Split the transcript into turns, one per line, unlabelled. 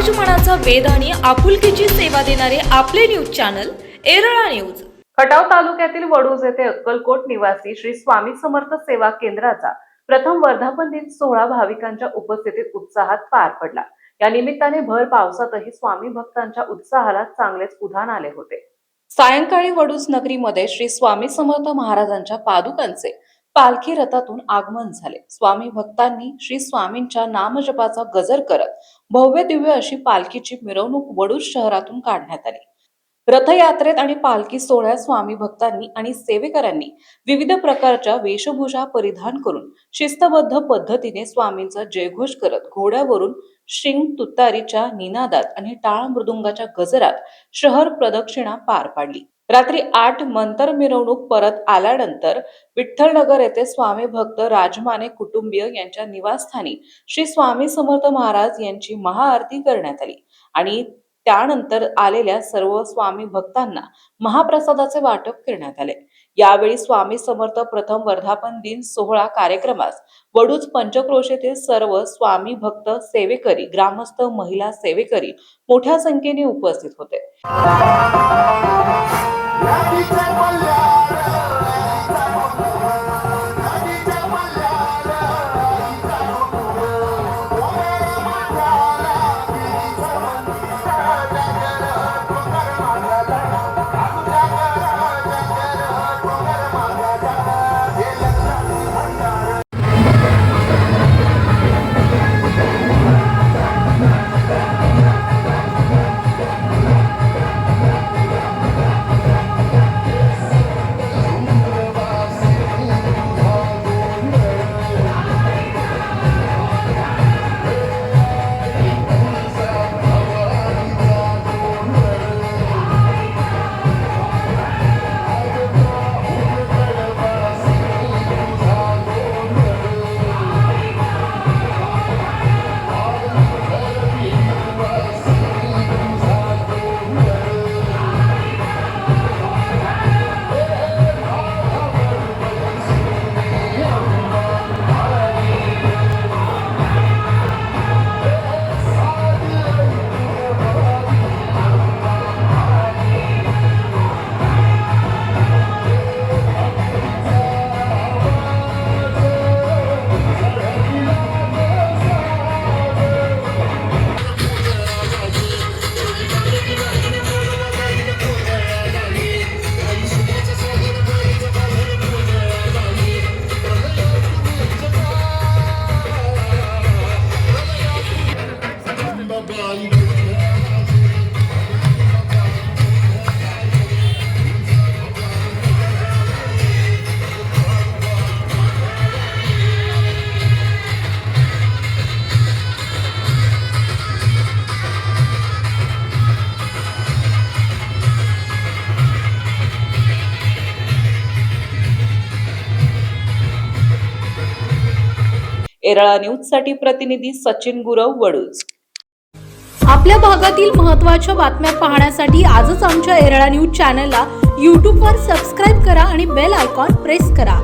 समाजमनाचा वेध आणि आपुलकीची सेवा देणारे आपले news channel Erala news.
Khatav तालुक्यातील वडूज येथे अक्कलकोट निवासी श्री स्वामी समर्थ सेवा केंद्राचा प्रथम वर्धापन दिन सोहळा भाविकांच्या उपस्थितीत उत्साहात पार पडला। या निमित्ताने भर पावसातही स्वामी भक्तांच्या उत्साहाला चांगलेच उधाण आले होते। सायंकाळी वडूज नगरीमध्ये श्री स्वामी समर्थ महाराजांच्या पादुकांचे पालखी रथातून आगमन झाले। स्वामी भक्तांनी श्री स्वामींच्या नामजपाचा गजर करत भव्य दिव्य अशी पालखीची मिरवणूक वडूज शहरातून काढण्यात आली। रथयात्रेत आणि पालखी सोहळ्यात स्वामी भक्तांनी आणि सेवेकरांनी विविध प्रकारच्या वेशभूषा परिधान करून शिस्तबद्ध पद्धतीने स्वामींचा जयघोष करत घोड्यावरून शिंग तुतारीच्या निनादात आणि टाळ मृदुंगाच्या गजरात शहर प्रदक्षिणा पार पाडली। रात्री 8 नंतर मिरवणूक परत आल्यानंतर विठ्ठलनगर येथे स्वामी भक्त राजमाने कुटुंबीय यांच्या निवासस्थानी श्री स्वामी समर्थ महाराज यांची महाआरती करण्यात आली आणि त्यानंतर आलेल्या सर्व स्वामी भक्तांना महाप्रसादाचे वाटप करण्यात आले। यावेळी स्वामी समर्थ प्रथम वर्धापन दिन सोहळा कार्यक्रमास वडूज पंचक्रोश येथील सर्व स्वामी भक्त सेवेकरी ग्रामस्थ महिला सेवेकरी मोठ्या संख्येने उपस्थित होते। एरळा न्यूज साठी प्रतिनिधी सचिन गुरव वडूज।
आपल्या भागातील महत्त्वाच्या बातम्या पाहण्यासाठी आजच आमच्या एरळा न्यूज चॅनलला YouTube वर सबस्क्राइब करा आणि बेल आयकॉन प्रेस करा।